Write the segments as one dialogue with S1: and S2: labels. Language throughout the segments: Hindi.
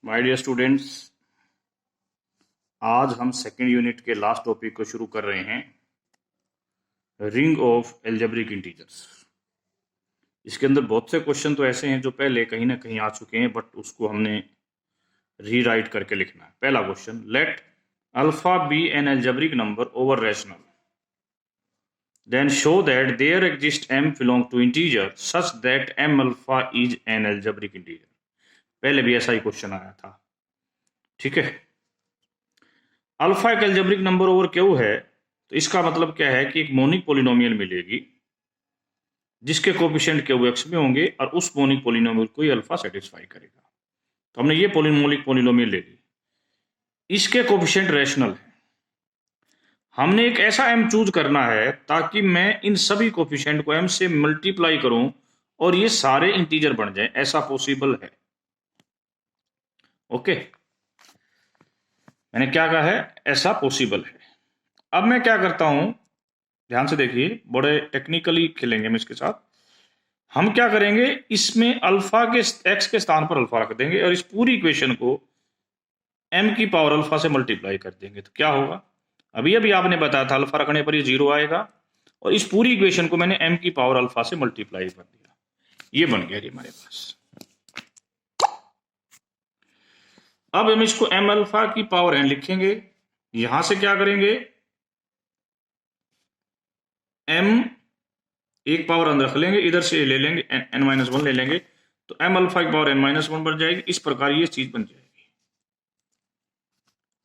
S1: माय डियर स्टूडेंट्स, आज हम सेकेंड यूनिट के लास्ट टॉपिक को शुरू कर रहे हैं, रिंग ऑफ एल्जेब्रिक इंटीजर्स। इसके अंदर बहुत से क्वेश्चन तो ऐसे हैं जो पहले कहीं ना कहीं आ चुके हैं, बट उसको हमने रीराइट करके लिखना है। पहला question, let alpha be an algebraic number over rational, then show that there exist m belong to integer such that m alpha is an algebraic integer. पहले भी ऐसा ही क्वेश्चन आया था, ठीक है। अल्फा एक एल्जेब्रिक नंबर ओवर क्यू है, तो इसका मतलब क्या है कि एक मोनिक पोलिनोमियल मिलेगी जिसके कोफिशिएंट क्यू एक्स में होंगे और उस मोनिक पोलिनोमियल को ये अल्फा सेटिस्फाई करेगा। तो हमने ये मोनिक पोलिनोमियल ले ली, इसके कोफिशिएंट रैशनल है। हमने एक ऐसा m चूज करना है ताकि मैं इन सभी कोफिशिएंट को m से मल्टीप्लाई करूं और ये सारे इंटीजर बन जाएं। ऐसा पॉसिबल है, ओके। मैंने क्या कहा है, ऐसा पॉसिबल है। अब मैं क्या करता हूं, ध्यान से देखिए, बड़े टेक्निकली खेलेंगे हम इसके साथ। हम क्या करेंगे, इसमें अल्फा के एक्स के स्थान पर अल्फा रख देंगे और इस पूरी इक्वेशन को m की पावर अल्फा से मल्टीप्लाई कर देंगे। तो क्या होगा, अभी अभी आपने बताया था अल्फा रखने पर ये 0 आएगा और इस पूरी इक्वेशन को मैंने m की पावर अल्फा से मल्टीप्लाई कर दिया, ये बन गया जी हमारे पास। अब हम इसको m अल्फा की पावर n लिखेंगे। यहां से क्या करेंगे, m एक पावर अंदर रख लेंगे, इधर से ले लेंगे n-1 ले लेंगे, तो m अल्फा की पावर n-1 बन जाएगी। इस प्रकार ये चीज बन जाएगी।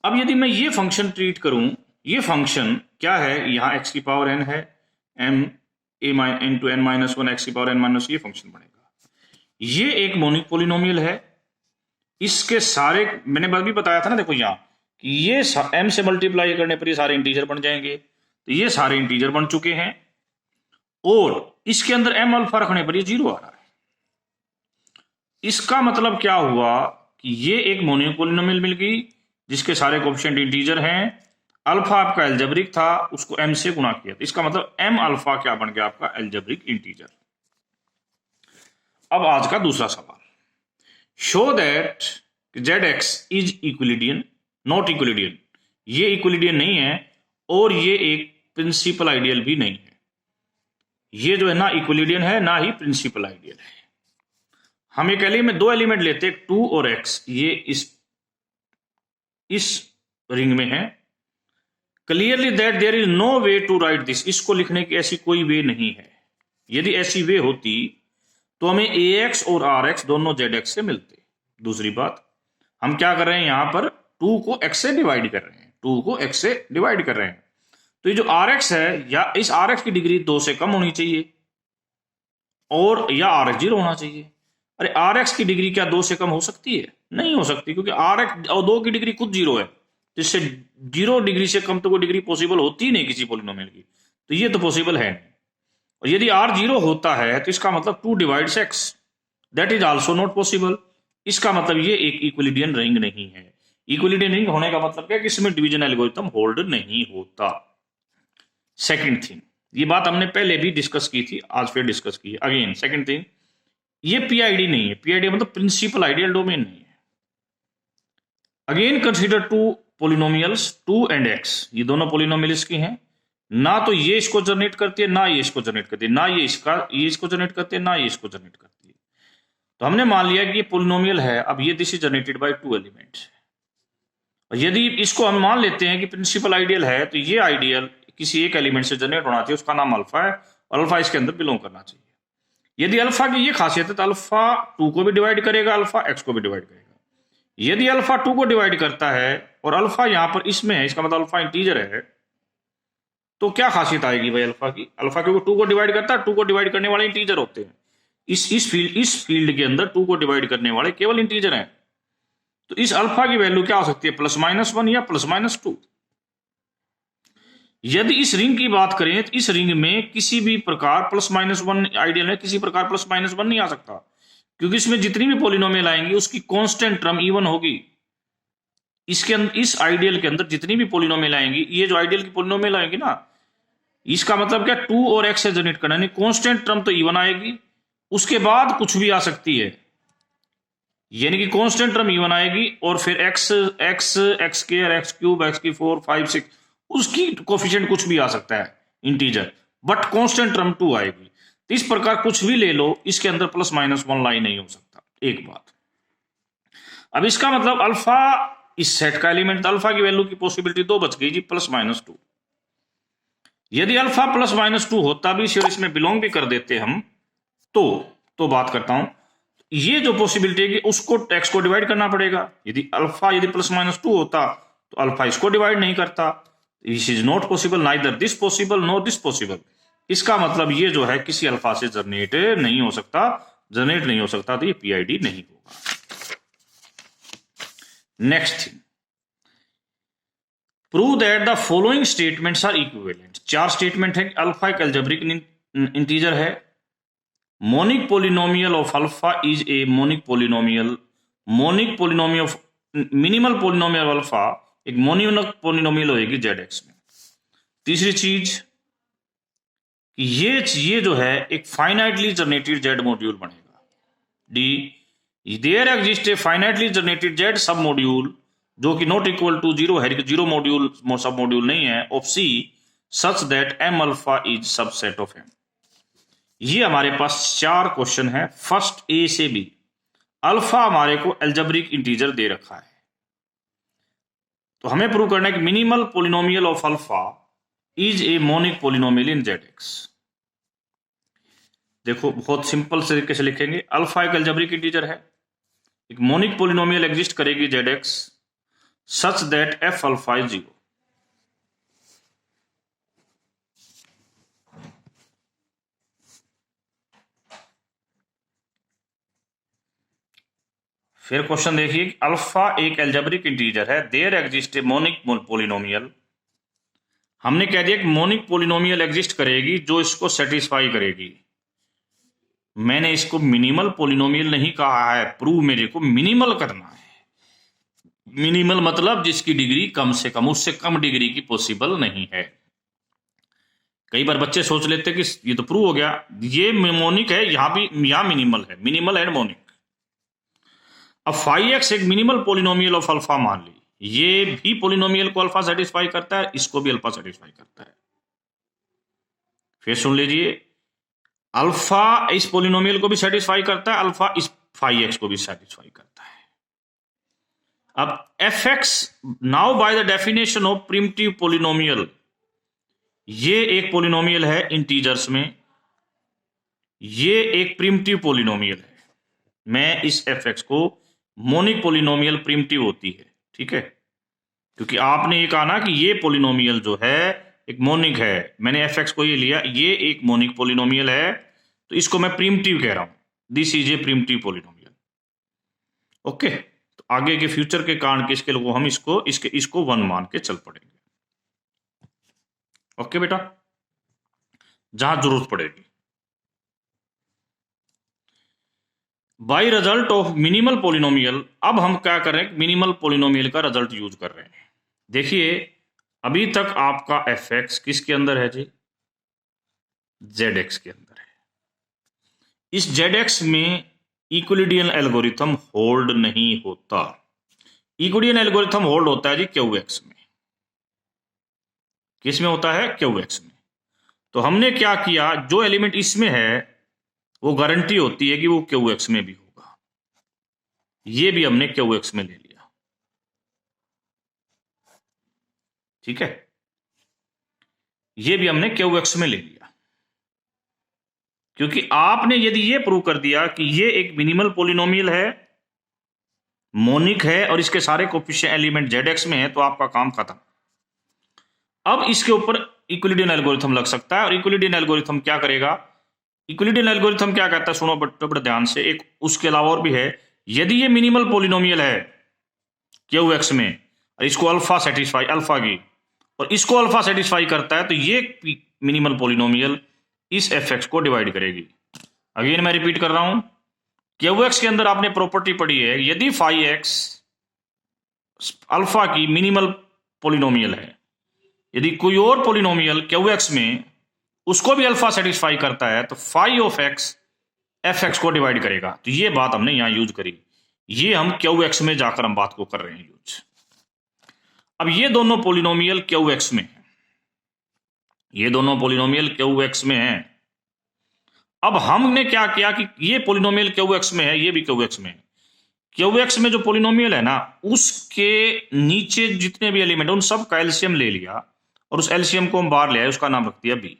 S1: अब यदि मैं ये फंक्शन ट्रीट करूं, ये फंक्शन क्या है, यहां x की पावर n है, m a into n-1 x की पावर n-, ये फंक्शन बनेगा। ये एक मोनिक पोलिनोमियल है। इसके सारे, मैंने भी बताया था ना, देखो यहां कि ये m से मल्टीप्लाई करने पर ये सारे इंटीजर बन जाएंगे। तो ये सारे इंटीजर बन चुके हैं और इसके अंदर m अल्फा रखने पर ये 0 आ रहा है। इसका मतलब क्या हुआ कि ये एक मोनिक पोलिनोमियल मिल गई जिसके सारे कोफिशिएंट इंटीजर हैं। अल्फा आपका एल्जेब्रिक था, उसको m से गुणा किया, तो इसका मतलब m अल्फा क्या बन गया, आपका एल्जेब्रिक इंटीजर। अब आज का दूसरा सवाल, show that zx is Euclidean not Euclidean. ये इक्विलिडियन नहीं है और ये एक प्रिंसिपल आइडियल भी नहीं है। ये जो है ना इक्विलिडियन है ना ही प्रिंसिपल आइडियल है। हम एक एलिमेंट, दो एलिमेंट लेते हैं 2 और x, ये इस रिंग में है। Clearly that there is no way to write this, इसको लिखने की ऐसी कोई वे नहीं है। यदि ऐसी वे होती तो हमें ax और rx दोनों zx से मिलते। दूसरी बात, हम क्या कर रहे हैं, यहां पर 2 को x से डिवाइड कर रहे हैं, 2 को x से डिवाइड कर रहे हैं। तो ये जो rx है, या इस rx की डिग्री 2 से कम होनी चाहिए और या rx 0 होना चाहिए। अरे rx की डिग्री क्या 2 से कम हो सकती है? नहीं हो सकती, क्योंकि rx और 2 की डिग्री खुद 0 है। तो इससे 0 डिग्री से कम तो कोई डिग्री पॉसिबल होती ही नहीं किसी पोलिनोमियल की, तो ये तो पॉसिबल है नहीं। और यदि r 0 होता है तो इसका मतलब 2 divides x, that is also not possible. इसका मतलब ये एक इक्विलिडियन रिंग नहीं है। इक्विलिडियन रिंग होने का मतलब क्या है कि इसमें डिवीजन एल्गोरिथम होल्ड नहीं होता। सेकंड थिंग, ये बात हमने पहले भी डिस्कस की थी, आज फिर डिस्कस की अगेन। सेकंड थिंग, ये पीआईडी नहीं है। पीआईडी मतलब प्रिंसिपल आइडियल डोमेन नहीं है। Again consider 2 polynomials 2 and x, ये दोनों पोलिनोमियल्स की हैं। ना तो ये इसको जनरेट करती है, ना ये इसको जनरेट करती है, ना ये इसको जनरेट करती है, ना ये इसको जनरेट करती है। तो हमने मान लिया कि ये पोलिनोमियल है। अब ये this is generated by 2 elements. और यदि इसको हम मान लेते हैं कि प्रिंसिपल आइडियल है, तो ये आइडियल किसी एक एलिमेंट से जनरेट होना चाहिए, उसका नाम अल्फा है और अल्फा इसके अंदर बिलोंग करना चाहिए। यदि अल्फा की ये खासियत है तो अल्फा 2 को भी डिवाइड करेगा, अल्फा x को भी डिवाइड करेगा। यदि अल्फा 2 को डिवाइड करता है और अल्फा यहां पर इसमें है, इसका मतलब अल्फा इंटीजर है, तो क्या खासियत आएगी भाई अल्फा की? अल्फा क्योंकि 2 को डिवाइड करता है, 2 को डिवाइड करने वाले इंटीजर होते हैं। इस फील्ड के अंदर 2 को डिवाइड करने वाले केवल इंटीजर हैं। तो इस अल्फा की वैल्यू क्या हो सकती है, +-1 या +-2। यदि इस रिंग की बात करें तो इस रिंग में किसी भी प्रकार +-1 आइडियल है, किसी प्रकार +-1 नहीं आ सकता, क्योंकि इसमें जितनी भी पोलिनोमियल आएंगी उसकी कांस्टेंट टर्म इवन होगी। इसके अंदर, इस आइडियल के अंदर जितनी भी पोलिनोमियल आएंगी, ये जो आइडियल की पोलिनोमियल आएंगी ना, इसका मतलब क्या, 2 और x से जनरेट करना, यानी कांस्टेंट टर्म तो इवन आएगी, उसके बाद कुछ भी आ सकती है। यानी कि कांस्टेंट टर्म इवन आएगी और फिर x x x square x cube x की 4 5 6 उसकी कोफिशिएंट कुछ भी आ सकता है इंटीजर, बट कांस्टेंट टर्म 2 आएगी। तो इस प्रकार कुछ भी ले लो, इसके अंदर प्लस माइनस 1 लाई नहीं हो सकता। एक बात। अब इसका मतलब अल्फा इस सेट का एलिमेंट, अल्फा की वैल्यू की पॉसिबिलिटी 2 बच गई जी, प्लस माइनस 2। यदि अल्फा प्लस माइनस 2 होता भी और इसमें बिलोंग भी कर देते हम तो बात करता हूं, ये जो पॉसिबिलिटी है कि उसको एक्स को डिवाइड करना पड़ेगा। यदि अल्फा यदि प्लस माइनस 2 होता तो अल्फा इसको डिवाइड नहीं करता। This is not possible, neither this possible no this possible. इसका मतलब ये जो है किसी अल्फा से जनरेट नहीं हो सकता, जनरेट नहीं हो सकता, तो ये पीआईडी नहीं होगा। Next thing, prove that the following statements are equivalent. 4 statement है। अल्फा एक अलजेब्रिक इंटीजर है। Monic polynomial of alpha is a monic polynomial. Monic polynomial of minimal polynomial of alpha एक मोनिक पोलिनोमियल होगी जेड एक्स में। तीसरी चीज कि ये जो है एक फाइनाइटली जनरेटेड जेड मॉड्यूल बनेगा। D, there exist a finitely generated Z submodule जो कि नॉट इक्वल टू 0 है, जीरो मॉड्यूल सब मॉड्यूल नहीं है, of C such that M alpha is subset of M. ये हमारे पास 4 क्वेश्चन है, फर्स्ट ए से बी। अल्फा हमारे को एल्जेब्रिक इंटीजर दे रखा है, तो हमें प्रूव करना है कि minimal polynomial of alpha is a monic polynomial in Z X. देखो बहुत सिंपल तरीके से लिखेंगे। अल्फा एक एल्जेब्रिक इंटीजर है, एक मोनिक पोलिनोमियल एग्जिस्ट करेगी Z X such that F alpha is 0। फिर क्वेश्चन देखिए, अल्फा एक एल्जेब्रिक इंटीजर है, there exist a monic polynomial. हमने कह दिया कि मोनिक पोलिनोमियल एग्जिस्ट करेगी जो इसको सेटिस्फाई करेगी। मैंने इसको मिनिमल पोलिनोमियल नहीं कहा है, प्रूव मेरे को मिनिमल करना है। मिनिमल मतलब जिसकी डिग्री कम से कम, उससे कम डिग्री की पॉसिबल नहीं है। कई बार बच्चे सोच लेते कि ये तो प्रूव हो गया, ये मोनिक है, यहां भी यहां मिनिमल है, मिनिमल एंड मोनिक। अब फाई एक्स एक मिनिमल पोलिनोमियल ऑफ अल्फा मान ली, ये भी पोलिनोमियल को अल्फा सेटिस्फाई करता है, इसको भी अल्फा सेटिस्फाई करता है। फिर सुन लीजिए, अल्फा इस पोलिनोमियल को भी सेटिस्फाई करता है, अल्फा इस फाई एक्स को भी सेटिस्फाई करता है। अब F x now by the definition of primitive polynomial, ये एक पोलिनोमियल है इंटीजर्स में, ये एक प्रिमिटिव पोलिनोमियल है। मैं इस एफ एक्स को मोनिक पोलिनोमियल प्रिमिटिव होती है, ठीक है, क्योंकि आपने ये कहा ना कि ये पोलिनोमियल जो है एक मोनिक है, मैंने एफ एक्स को ये लिया, ये एक मोनिक पोलिनोमियल है, तो इसको मैं प्रिमिटिव कह रहा हूं, this is a primitive polynomial. Okay, तो आगे के फ्यूचर के कारण के इसके लोगों हम इसको 1 मान के चल पड़ेंगे। ओके बेटा, जहां जरूरत पड़ेगी। By result of minimal polynomial, अब हम क्या कर रहे हैं, मिनिमल पोलिनोमियल का रिजल्ट यूज कर रहे हैं। देखिए अभी तक आपका एफ एक्स किसके अंदर है जी, जेड एक्स के अंदर है। इस जेड एक्स में इक्विलिडियन एल्गोरिथम होल्ड नहीं होता। इक्विलिडियन एल्गोरिथम होल्ड होता है जी क्यू एक्स में। किस में होता है, क्यू एक्स में। तो हमने क्या किया, जो एलिमेंट इसमें है वो गारंटी होती है कि वो क्यू एक्स में भी होगा। ये भी हमने क्यू एक्स में ले लिया, ठीक है, ये भी हमने क्यू एक्स में ले लिया, क्योंकि आपने यदि ये प्रूव कर दिया कि ये एक मिनिमल पोलिनोमियल है, मोनिक है और इसके सारे कोफिशिएंट एलिमेंट जेड एक्स में है, तो आपका काम खत्म। अब इसके ऊपर इक्विलिडियन एल्गोरिथम लग सकता है, और इक्विलिडियन एल्गोरिथम क्या करेगा, इक्विलिडियन एल्गोरिथम क्या कहता है, सुनो बड़े ध्यान से, एक उसके अलावा और भी है। यदि ये मिनिमल पोलिनोमियल है क्यू एक्स में और इसको अल्फा सेटिस्फाई, अल्फा की, और इसको अल्फा सेटिस्फाई करता है, तो ये मिनिमल पोलिनोमियल इस एफ एक्स को डिवाइड करेगी। अगेन मैं रिपीट कर रहा हूं, क्यू एक्स के अंदर आपने प्रॉपर्टी पढ़ी है, यदि फाई एक्स अल्फा की मिनिमल पोलिनोमियल है, यदि कोई और पोलिनोमियल क्यू एक्स में उसको भी अल्फा सेटिस्फाई करता है, तो phi of X F X को डिवाइड करेगा। तो ये बात हमने यहां यूज करी। ये हम क्यू एक्स में जाकर हम बात को कर रहे हैं यूज। अब ये दोनों पोलिनोमियल क्यू एक्स में है, ये दोनों पोलिनोमियल क्यू एक्स में है। अब हमने क्या किया कि ये पोलिनोमियल क्यू एक्स में है, ये भी क्यू एक्स में है। क्यू एक्स में जो पोलिनोमियल है ना, उसके नीचे जितने भी एलिमेंट है उन सब का एलसीएम ले लिया और उस एलसीएम को हम बाहर ले आए, उसका नाम रख दिया बी।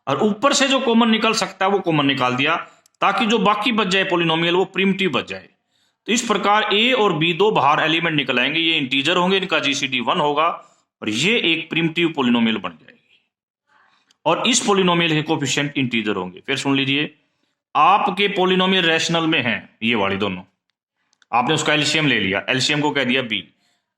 S1: और ऊपर से जो कॉमन निकल सकता है वो कॉमन निकाल दिया, ताकि जो बाकी बच जाए पोलिनोमियल वो प्रिमिटिव बच जाए। तो इस प्रकार ए और बी दो बाहर एलिमेंट निकल आएंगे, ये इंटीजर होंगे, इनका जीसीडी 1 होगा और ये एक प्रिमिटिव पोलिनोमियल बन जाएगी। और इस पोलिनोमियल के कोफिशिएंट इंटीजर होंगे। फिर सुन लीजिए, आपके पोलिनोमियल रैशनल में हैं ये वाली दोनों, आपने उसका एलसीएम ले लिया, एलसीएम को कह दिया बी,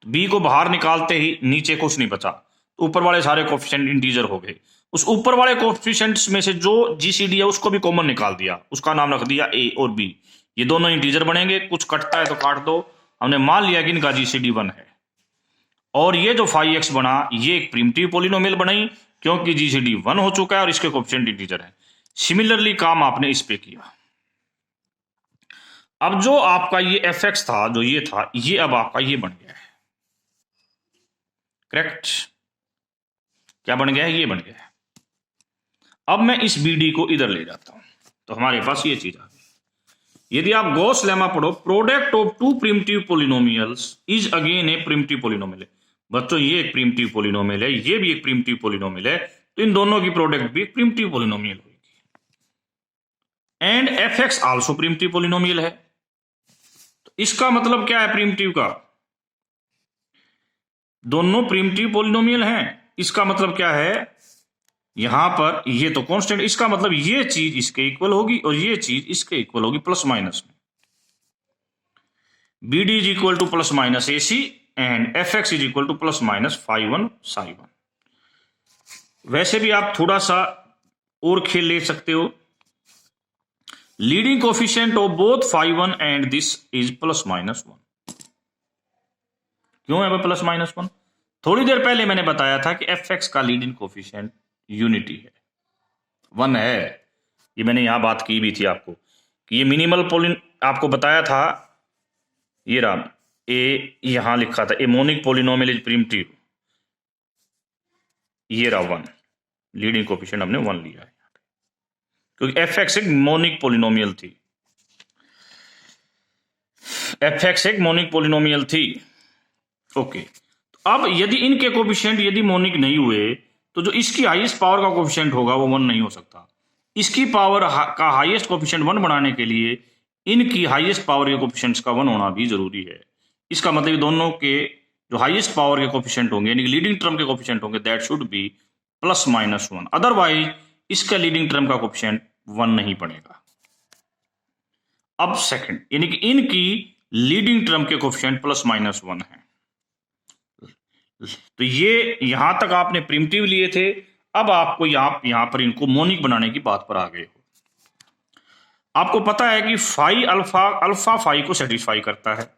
S1: बी को बाहर निकालते ही नीचे कुछ नहीं बचा, तो ऊपर वाले सारे कोफिशिएंट इंटीजर हो गए। उस ऊपर वाले कोफिशिएंट्स में से जो जीसीडी है उसको भी कॉमन निकाल दिया, उसका नाम रख दिया ए और बी, ये दोनों इंटीजर बनेंगे। कुछ कटता है तो काट दो, हमने मान लिया कि इनका जीसीडी 1 है। और ये जो फाई एक्स बना ये एक प्रिमिटिव पोलिनोमियल बनाई, क्योंकि जीसीडी 1 हो चुका है और इसके कोफिशिएंट इंटीजर है। सिमिलरली काम आपने इस पे किया। अब जो आपका ये एफ एक्स था, जो ये था, ये अब आपका ये बन गया है, करेक्ट? क्या बन गया है? ये बन गया है। अब मैं इस बी डी को इधर ले जाता हूं, तो हमारे पास ये चीज आ गई। यदि आप गॉस लेमा पढ़ो, product of two primitive polynomials is again a primitive polynomial. बच्चों ये एक प्रिमिटिव पोलिनोमियल है, ये भी एक प्रिमिटिव पोलिनोमियल है, तो इन दोनों की प्रोडक्ट भी एक प्रिमिटिव पोलिनोमियल होगी। And F x also primitive polynomial है। तो इसका मतलब क्या है प्रिमिटिव का? दोनों प्रिमिटिव पोलिनोमियल हैं। इसका मतलब क्या है? यहां पर ये तो कांस्टेंट, इसका मतलब ये चीज इसके इक्वल होगी और ये चीज इसके इक्वल होगी प्लस माइनस में। B D is equal to plus minus A C and F X is equal to plus minus phi 1 psi 1। वैसे भी आप थोड़ा सा और खेल ले सकते हो। Leading coefficient of both phi 1 and this is plus minus 1। क्यों है प्लस माइनस 1? थोड़ी देर पहले मैंने बताया था कि एफ एक्स का लीडिंग कोफिशिएंट यूनिटी है, 1 है। ये मैंने यहां बात की भी थी आपको कि ये मिनिमल पोलिन, आपको बताया था, ये रहा ए, यहां लिखा था ए मोनिक पोलिनोमियल इज प्रिमिटिव, ये रहा 1, लीडिंग कोफिशिएंट हमने 1 लिया है क्योंकि एफ एक्स एक मोनिक पोलिनोमियल थी, एफ एक्स एक मोनिक पोलिनोमियल थी। ओके, अब यदि इनके कोफिशिएंट यदि मोनिक नहीं हुए तो जो इसकी हाईएस्ट पावर का कोफिशिएंट होगा वो 1 नहीं हो सकता। इसकी पावर का हाईएस्ट कोफिशिएंट 1 बनाने के लिए इनकी हाईएस्ट पावर के कोफिशिएंट्स का 1 होना भी जरूरी है। इसका मतलब दोनों के जो हाईएस्ट पावर के कोफिशिएंट होंगे यानी लीडिंग टर्म के कोफिशिएंट होंगे that should be plus minus 1, otherwise इसका लीडिंग टर्म का कोफिशिएंट 1 नहीं बनेगा। अब सेकंड, यानी कि इनकी लीडिंग टर्म के कोफिशिएंट प्लस माइनस 1 है। तो ये यहां तक आपने प्रिमिटिव लिए थे, अब आपको यहां पर इनको मोनिक बनाने की बात पर आ गए हो। आपको पता है कि फाई अल्फा, अल्फा फाई को सेटिस्फाई करता है,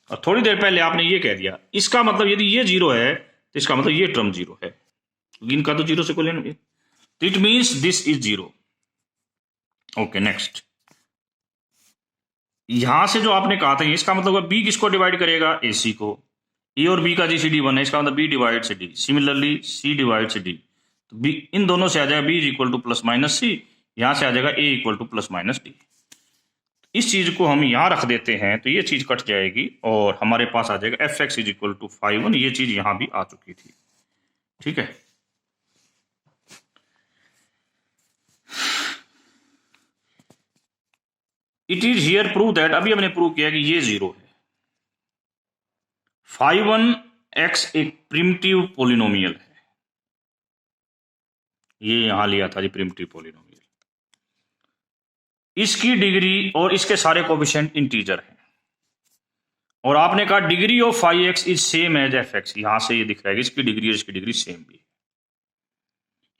S1: और थोड़ी देर पहले आपने ये कह दिया, इसका मतलब यदि ये 0 है तो इसका मतलब ये टर्म 0 है, इनका तो 0 से कोई लेना, तो it means this is 0। Okay, next, यहां से जो आपने कहा था इसका मतलब बी किसको डिवाइड करेगा? ए सी को। ए और बी का जीसीडी 1 है, इसका मतलब बी डिवाइड से डी। सिमिलरली सी डिवाइड से डी, तो बी इन दोनों से आ जाएगा B is equal to plus minus C, यहां से आ जाएगा A equal to plus minus D. इस चीज को हम यहां रख देते हैं तो ये चीज कट जाएगी और हमारे पास आ जाएगा F X is equal to phi 1। ये चीज यहां भी आ चुकी थी, ठीक है। It is here prove that, अभी हमने प्रूव किया कि ये 0 है। फाई 1 एक्स एक प्रिमिटिव पोलिनोमियल है, ये यहां लिया था जी प्रिमिटिव पोलिनोमियल। इसकी डिग्री और इसके सारे कोफिशिएंट इंटीजर हैं, और आपने कहा degree of phi X is same as F X, यहां से ये दिख रहा है इसकी डिग्री और इसकी डिग्री सेम भी है।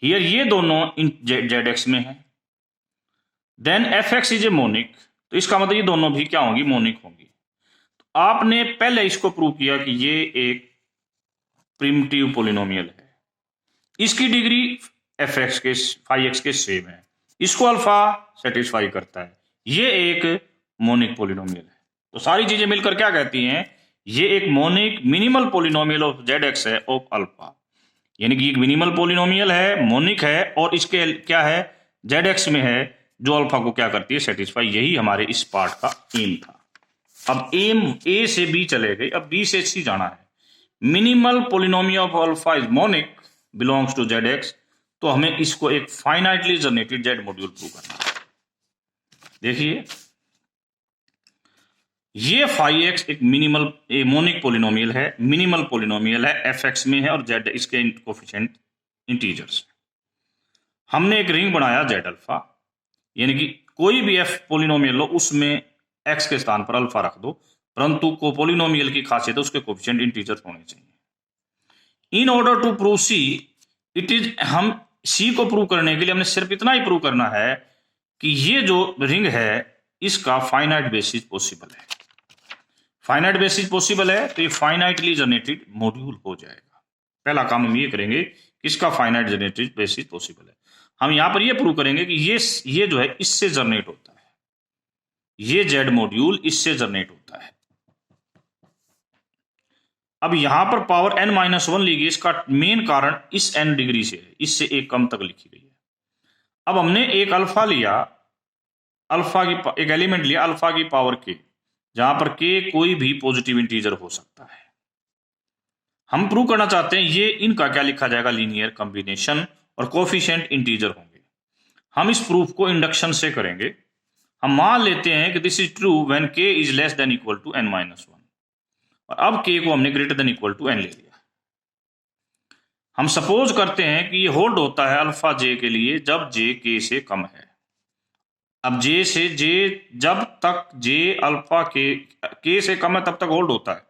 S1: हियर ये दोनों जेड एक्स में है, then F X is a monic, तो इसका मतलब ये दोनों भी क्या होंगी? मोनिक होंगी। तो आपने पहले इसको प्रूव किया कि ये एक प्रिमिटिव पोलिनोमियल है, इसकी डिग्री एफ एक्स के फाई एक्स के सेम है, इसको अल्फा सेटिस्फाई करता है, ये एक मोनिक पोलिनोमियल है। तो सारी चीजें मिलकर क्या कहती हैं, ये एक monic minimal polynomial of Z X है ऑफ अल्फा, यानी कि एक मिनिमल पोलिनोमियल है, मोनिक है, और इसके क्या है, जेड एक्स में है, जो अल्फा को क्या करती है, सेटिस्फाई। यही हमारे इस पार्ट का एम था। अब एम ए से बी चले गए, अब बी से सी जाना है। Minimal polynomial of alpha is monic belongs to Z X, तो हमें इसको एक finitely generated Z module prove करना है। देखिए ये फाई एक्स एक मिनिमल मोनिक पोलिनोमियल है, मिनिमल पोलिनोमियल है, एफ एक्स में है और जेड इसके कोफिशिएंट इंटीजर्स। हमने एक रिंग बनाया जेड अल्फा, यानी कि कोई भी एफ पोलिनोमियल लो उसमें एक्स के स्थान पर अल्फा रख दो, परंतु को पोलिनोमियल की खासियत है उसके कोफिशिएंट इंटीजर होने चाहिए। In order to prove C it is, हम सी को प्रूव करने के लिए हमने सिर्फ इतना ही प्रूव करना है कि ये जो रिंग है इसका फाइनाइट बेसिस पॉसिबल है। फाइनाइट बेसिस पॉसिबल है तो ये फाइनाइटली जनरेटेड मॉड्यूल हो जाएगा। पहला काम हम ये करेंगे कि इसका फाइनाइट जनरेटेड बेसिस पॉसिबल है। हम यहां पर ये प्रूव करेंगे कि ये जो है इससे जनरेट होता है, ये जेड मॉड्यूल इससे जनरेट होता है। अब यहां पर पावर n-1 ली गई, इसका मेन कारण इस n डिग्री से है, इससे एक कम तक लिखी गई है। अब हमने एक अल्फा लिया, अल्फा की एक एलिमेंट लिया अल्फा की पावर k, जहां पर k कोई भी पॉजिटिव इंटीजर हो सकता है। हम प्रूव करना चाहते हैं ये इनका क्या लिखा जाएगा, लीनियर कॉम्बिनेशन, और कोफिशिएंट इंटीजर होंगे। हम इस प्रूफ को इंडक्शन से करेंगे। हम मान लेते हैं कि this is true when k is less than equal to n-1, और अब k को हमने greater than equal to n ले लिया। हम सपोज करते हैं कि ये होल्ड होता है अल्फा j के लिए जब j k से कम है। अब j से j, जब तक j अल्फा k से कम है तब तक होल्ड होता है।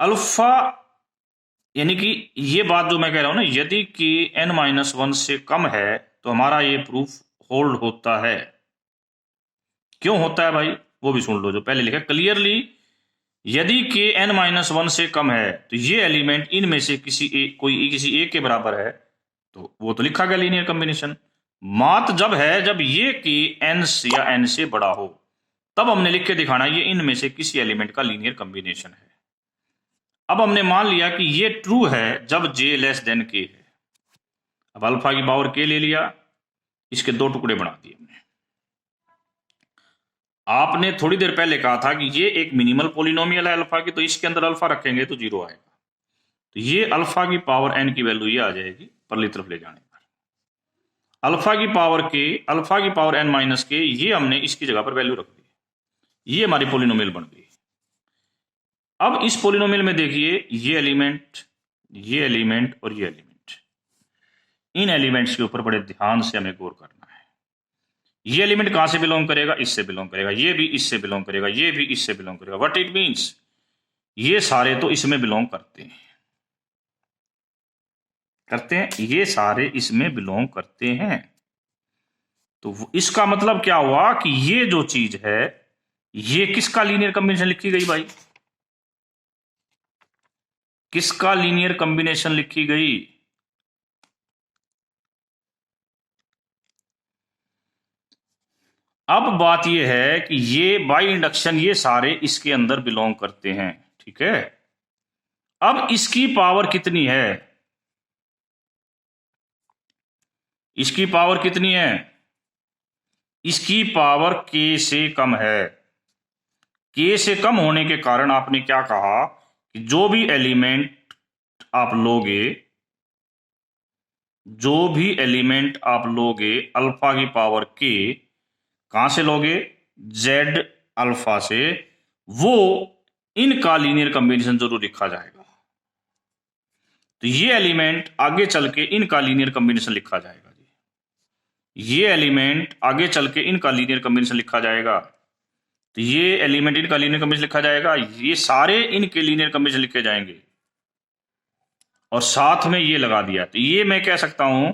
S1: अल्फा यानी कि ये बात जो मैं कह रहा हूं ना, यदि k n-1 से कम है तो हमारा ये प्रूफ होल्ड होता है। क्यों होता है भाई, वो भी सुन लो जो पहले लिखा क्लियरली। यदि k n-1 से कम है तो ये एलिमेंट इनमें से किसी एक के बराबर है, तो वो तो लिखा गया लीनियर कॉम्बिनेशन। मात जब है जब ये k n या n से बड़ा हो, तब हमने लिख के दिखाना ये इनमें से किसी एलिमेंट का लीनियर कॉम्बिनेशन है। अब हमने मान लिया कि ये ट्रू है जब j लेस देन k है। अब अल्फा की पावर k ले लिया, इसके दो टुकड़े बना दिए हमने। आपने थोड़ी देर पहले कहा था कि ये एक मिनिमल पोलिनोमियल है अल्फा की, तो इसके अंदर अल्फा रखेंगे तो 0 आएगा। तो ये अल्फा की पावर n की वैल्यू ये आ जाएगी परली तरफ ले जाने पर। अल्फा की पावर k, अल्फा की पावर n-k, ये हमने इसकी जगह पर वैल्यू रख दी, ये हमारी पोलिनोमियल बन गई। अब इस पोलिनोमियल में देखिए ये एलिमेंट, ये एलिमेंट और ये एलिमेंट, इन एलिमेंट्स के ऊपर बड़े ध्यान से हमें गौर करना है। ये एलिमेंट कहां से बिलोंग करेगा, इससे बिलोंग करेगा, ये भी इससे बिलोंग करेगा, ये भी इससे बिलोंग करेगा। व्हाट इट मींस, ये सारे तो इसमें बिलोंग करते हैं, ये सारे इसमें बिलोंग करते हैं। तो इसका मतलब क्या हुआ कि ये जो चीज है ये किसका लीनियर कॉम्बिनेशन लिखी गई भाई, किसका लीनियर कॉम्बिनेशन लिखी गई, अब बात यह है कि ये बाय इंडक्शन ये सारे इसके अंदर बिलोंग करते हैं, ठीक है। अब इसकी पावर कितनी है, इसकी पावर कितनी है, इसकी पावर k से कम है। k से कम होने के कारण आपने क्या कहा कि जो भी एलिमेंट आप लोगे, जो भी एलिमेंट आप लोगे अल्फा की पावर k, कहां से लोगे, z अल्फा से, वो इनका लीनियर कॉम्बिनेशन जरूर लिखा जाएगा। तो ये एलिमेंट आगे चल के इनका लीनियर कॉम्बिनेशन लिखा जाएगा, ये एलिमेंट आगे चल के इनका लीनियर कॉम्बिनेशन लिखा जाएगा। तो ये एलिमेंट इनका लीनियर कॉम्बिनेशन लिखा जाएगा, ये सारे इनके लीनियर कॉम्बिनेशन लिखे जाएंगे, और साथ में ये लगा दिया। तो ये मैं कह सकता हूं,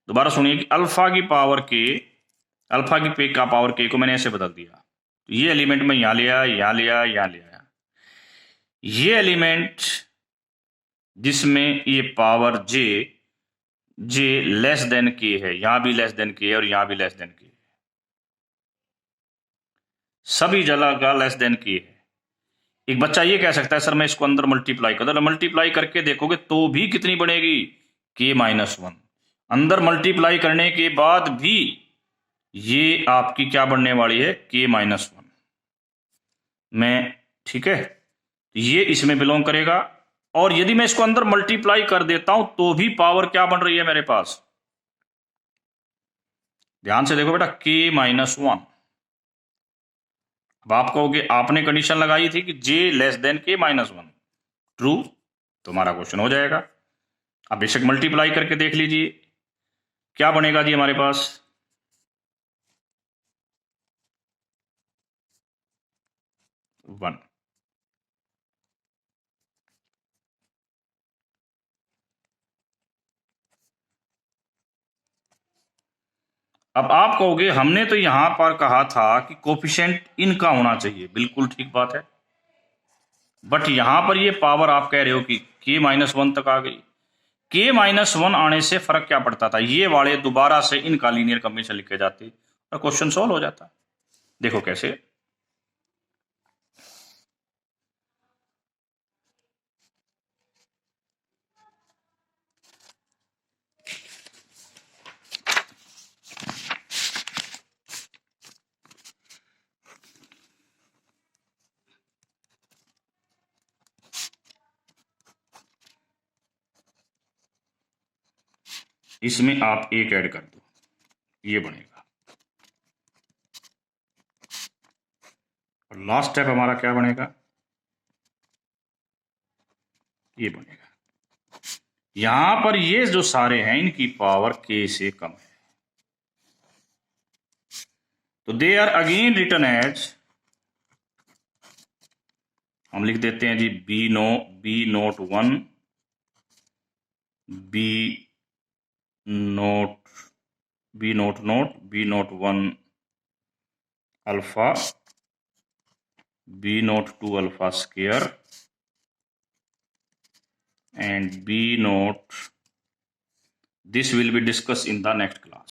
S1: दोबारा सुनिए, कि अल्फा की पावर k, अल्फा की पे का पावर k को मैंने ऐसे बदल दिया। तो ये एलिमेंट मैं यहां ले आया, यहां ले आया, यहां ले आया। ये एलिमेंट जिसमें ये power j less than k है, यहां भी लेस देन k है और यहां भी लेस देन k है। सभी जगह लेस देन के है। एक बच्चा ये कह सकता है सर मैं इसको अंदर मल्टीप्लाई कर, मल्टीप्लाई करके देखोगे तो भी कितनी बनेगी, k-1। अंदर मल्टीप्लाई करने के बाद भी ये आपकी क्या बनने वाली है, k-1 में, ठीक है। ये इसमें बिलोंग करेगा। और यदि मैं इसको अंदर मल्टीप्लाई कर देता हूं तो भी पावर क्या बन रही है मेरे पास, ध्यान से देखो बेटा, k-1। अब आप कहोगे आपने कंडीशन लगाई थी कि j less than k-1, true, तुम्हारा क्वेश्चन हो जाएगा। अब बेशक मल्टीप्लाई करके देख लीजिए क्या बनेगा जी हमारे पास, वन। अब आप कहोगे हमने तो यहां पर कहा था कि कोफिशिएंट इनका होना चाहिए, बिल्कुल ठीक बात है, बट यहां पर ये पावर आप कह रहे हो कि k-1 तक आ गई। k-1 आने से फर्क क्या पड़ता था, ये वाले दोबारा से इनका लीनियर कॉम्बिनेशन लिखे जाते और क्वेश्चन सॉल्व हो जाता। देखो कैसे, इसमें आप एक ऐड कर दो, ये बनेगा, और लास्ट स्टेप हमारा क्या बनेगा, ये बनेगा। यहां पर ये जो सारे हैं इनकी पावर k से कम है, तो they are again written as, हम लिख देते हैं G b0 1 b0 1 alpha b0 2 alpha square and b0, this will be discussed in the next class.